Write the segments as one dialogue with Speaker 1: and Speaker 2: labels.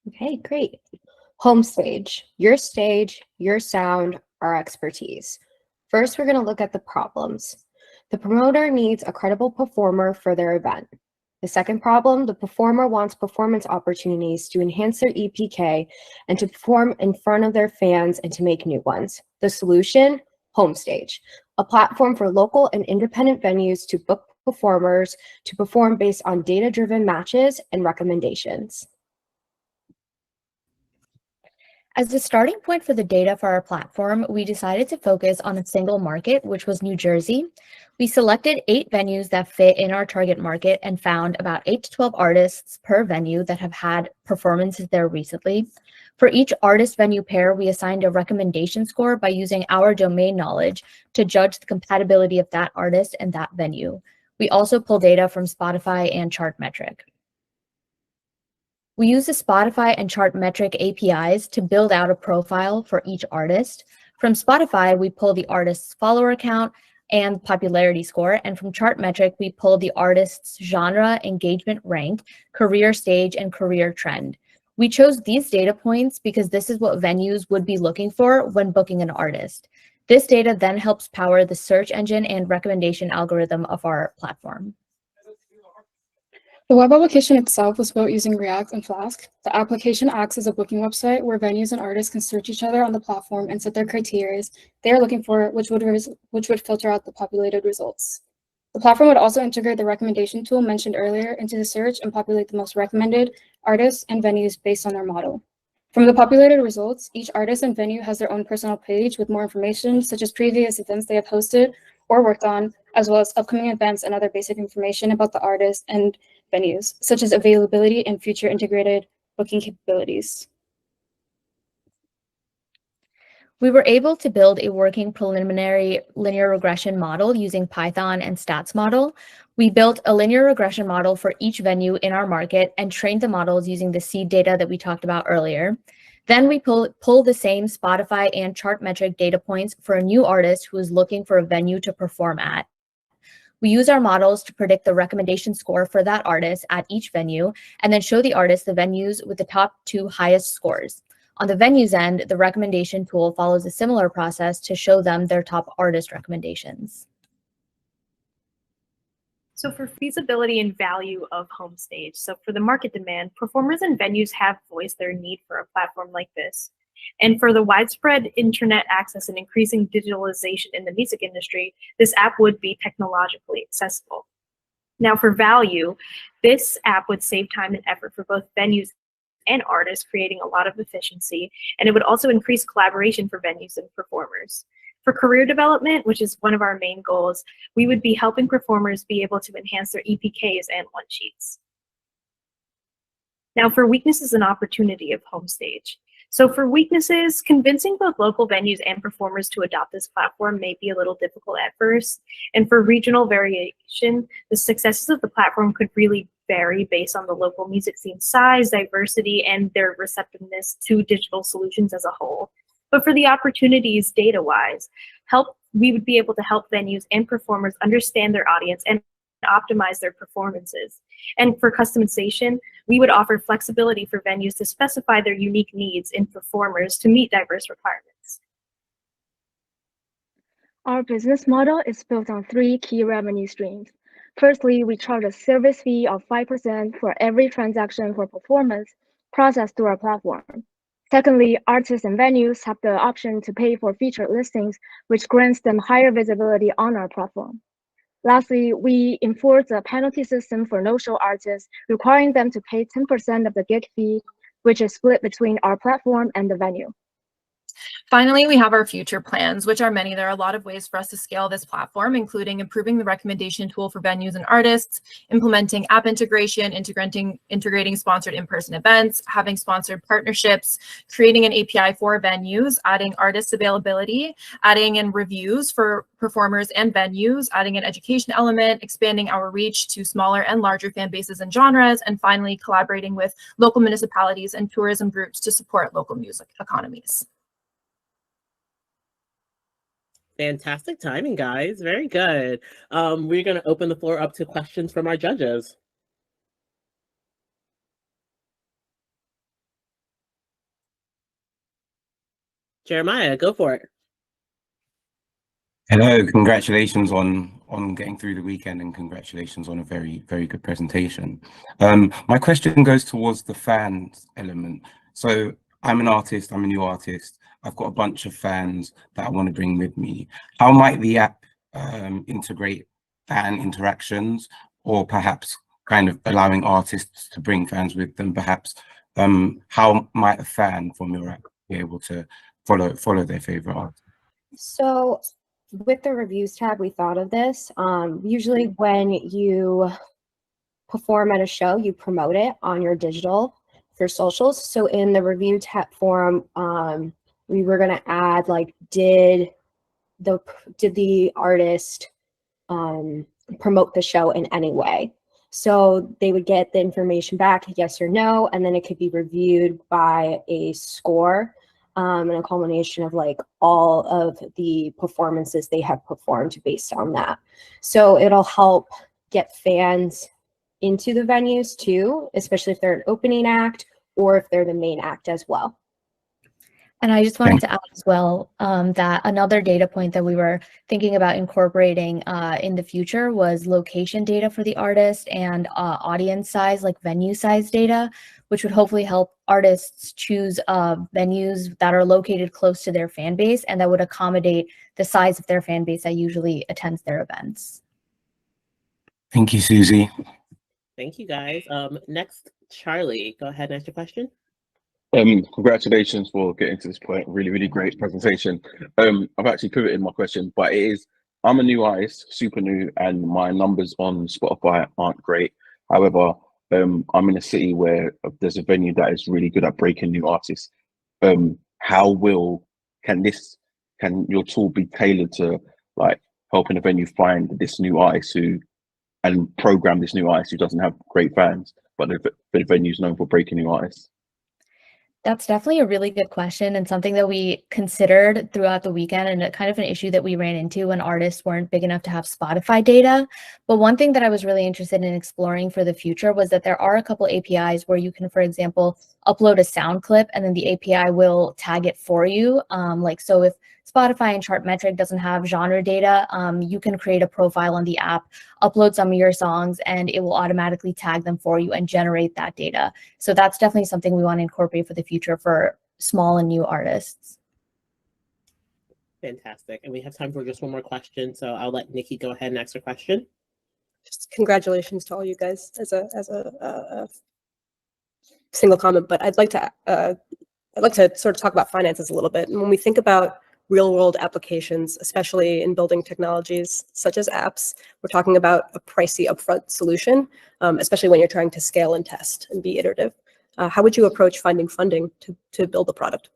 Speaker 1: Okay, great. Homestage, your sound, our expertise. First, we're going to look at the problems. The promoter needs a credible performer for their event. The second problem, the performer wants performance opportunities to enhance their EPK and to perform in front of their fans and to make new ones. The solution, Homestage, a platform for local and independent venues to book performers to perform based on data-driven matches and recommendations.
Speaker 2: As the starting point for the data for our platform, we decided to focus on a single market, which was New Jersey. We selected 8 venues that fit in our target market and found about 8 to 12 artists per venue that have had performances there recently. For each artist-venue pair, we assigned a recommendation score by using our domain knowledge to judge the compatibility of that artist and that venue. We also pull data from Spotify and Chartmetric. We use the Spotify and Chartmetric APIs to build out a profile for each artist. From Spotify, we pull the artist's follower count and popularity score, and from Chartmetric, we pull the artist's genre, engagement rank, career stage, and career trend. We chose these data points because this is what venues would be looking for when booking an artist. This data then helps power the search engine and recommendation algorithm of our platform.
Speaker 3: The web application itself was built using React and Flask. The application acts as a booking website where venues and artists can search each other on the platform and set their criteria they are looking for, which would filter out the populated results. The platform would also integrate the recommendation tool mentioned earlier into the search and populate the most recommended artists and venues based on their model. From the populated results, each artist and venue has their own personal page with more information, such as previous events they have hosted or worked on, as well as upcoming events and other basic information about the artist and venues, such as availability and future integrated booking capabilities.
Speaker 2: We were able to build a working preliminary linear regression model using Python and stats model. We built a linear regression model for each venue in our market and trained the models using the seed data that we talked about earlier. Then we pull the same Spotify and Chartmetric data points for a new artist who is looking for a venue to perform at. We use our models to predict the recommendation score for that artist at each venue, and then show the artist the venues with the top 2 highest scores. On the venues end, the recommendation tool follows a similar process to show them their top artist recommendations.
Speaker 4: So for feasibility and value of Homestage, so for the market demand, performers and venues have voiced their need for a platform like this. And for the widespread internet access and increasing digitalization in the music industry, this app would be technologically accessible. Now for value, this app would save time and effort for both venues and artists, creating a lot of efficiency, and it would also increase collaboration for venues and performers. For career development, which is one of our main goals, we would be helping performers be able to enhance their EPKs and one-sheets. Now for weaknesses and opportunity of Homestage. So for weaknesses, convincing both local venues and performers to adopt this platform may be a little difficult at first. And for regional variation, the successes of the platform could really vary based on the local music scene size, diversity, and their receptiveness to digital solutions as a whole. But for the opportunities data-wise, we would be able to help venues and performers understand their audience and optimize their performances. And for customization, we would offer flexibility for venues to specify their unique needs in performers to meet diverse requirements.
Speaker 5: Our business model is built on 3 key revenue streams. Firstly, we charge a service fee of 5% for every transaction for performance processed through our platform. Secondly, artists and venues have the option to pay for featured listings, which grants them higher visibility on our platform. Lastly, we enforce a penalty system for no-show artists, requiring them to pay 10% of the gig fee, which is split between our platform and the venue.
Speaker 6: Finally, we have our future plans, which are many. There are a lot of ways for us to scale this platform, including improving the recommendation tool for venues and artists, implementing app integration, integrating sponsored in-person events, having sponsored partnerships, creating an API for venues, adding artist availability, adding in reviews for performers and venues, adding an education element, expanding our reach to smaller and larger fan bases and genres, and finally collaborating with local municipalities and tourism groups to support local music economies.
Speaker 7: Fantastic timing, guys. Very good. We're going to open the floor up to questions from our judges. Jeremiah, go for it.
Speaker 8: Hello, congratulations on getting through the weekend, and congratulations on a very, very good presentation. My question goes towards the fans element. So I'm an artist, I'm a new artist. I've got a bunch of fans that I want to bring with me. How might the app integrate fan interactions, or perhaps kind of allowing artists to bring fans with them? Perhaps how might a fan from your app be able to follow their favorite artist?
Speaker 1: So with the reviews tab, we thought of this. Usually when you perform at a show, you promote it on your digital for socials. So in the review tab forum, we were going to add like, did the artist promote the show in any way? So they would get the information back, yes or no, and then it could be reviewed by a score. And a culmination of like all of the performances they have performed based on that. So it'll help get fans into the venues too, especially if they're an opening act or if they're the main act as well.
Speaker 2: And I just wanted to add as well that another data point that we were thinking about incorporating in the future was location data for the artist and audience size, like venue size data, which would hopefully help artists choose venues that are located close to their fan base and that would accommodate the size of their fan base that usually attends their events.
Speaker 8: Thank you, Suzy.
Speaker 7: Thank you, guys. Next, Charlie, go ahead and ask your question.
Speaker 9: Congratulations for getting to this point. Really, really great presentation. I've actually pivoted my question, but I'm a new artist, super new, and my numbers on Spotify aren't great. However, I'm in a city where there's a venue that is really good at breaking new artists. Can your tool be tailored to like helping a venue find this new artist and program this new artist who doesn't have great fans, but the venue's known for breaking new artists?
Speaker 2: That's definitely a really good question and something that we considered throughout the weekend, and kind of an issue that we ran into when artists weren't big enough to have Spotify data. But one thing that I was really interested in exploring for the future was that there are a couple APIs where you can, for example, upload a sound clip and then the API will tag it for you. So if Spotify and Chartmetric doesn't have genre data, you can create a profile on the app, upload some of your songs, and it will automatically tag them for you and generate that data. So that's definitely something we want to incorporate for the future for small and new artists.
Speaker 7: Fantastic. And we have time for just one more question. So I'll let Nikki go ahead and ask her question.
Speaker 10: Just congratulations to all you guys as a single comment, but I'd like to sort of talk about finances a little bit. And when we think about real world applications, especially in building technologies such as apps, we're talking about a pricey upfront solution, especially when you're trying to scale and test and be iterative. How would you approach finding funding to build the product?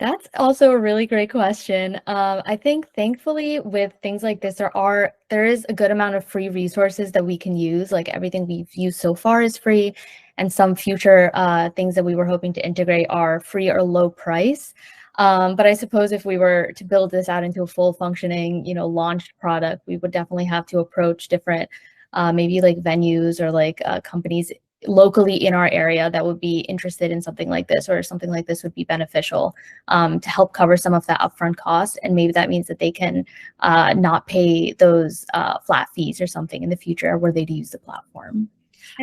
Speaker 2: That's also a really great question. I think thankfully with things like this, there is a good amount of free resources that we can use. Like everything we've used so far is free, and some future things that we were hoping to integrate are free or low price. But I suppose if we were to build this out into a full functioning, launched product, we would definitely have to approach different, maybe like venues or like companies locally in our area that would be interested in something like this, or something like this would be beneficial to help cover some of that upfront cost. And maybe that means that they can not pay those flat fees or something in the future where they'd use the platform.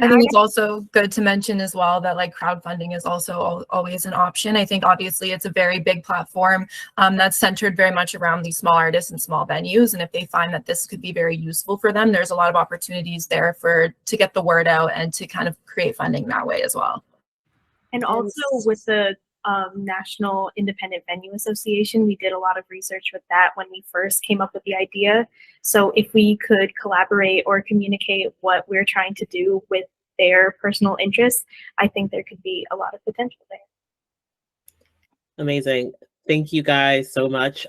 Speaker 6: I think it's also good to mention as well that like crowdfunding is also always an option. I think obviously it's a very big platform that's centered very much around these small artists and small venues. And if they find that this could be very useful for them, there's a lot of opportunities there to get the word out and to kind of create funding that way as well.
Speaker 4: And also with the National Independent Venue Association, we did a lot of research with that when we first came up with the idea. So if we could collaborate or communicate what we're trying to do with their personal interests, I think there could be a lot of potential there.
Speaker 7: Amazing. Thank you guys so much.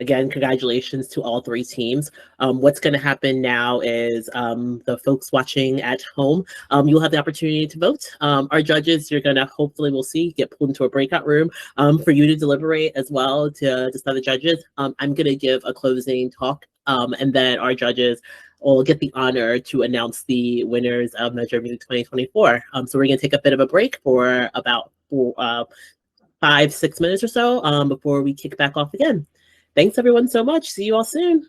Speaker 7: Again, congratulations to all three teams. What's going to happen now is the folks watching at home, you'll have the opportunity to vote. Our judges, you're going to hopefully, we'll see, get pulled into a breakout room for you to deliberate as well to decide the judges. I'm going to give a closing talk and then our judges will get the honor to announce the winners of Measure of Music 2024. So we're going to take a bit of a break for about 5-6 minutes or so before we kick back off again. Thanks everyone so much. See you all soon.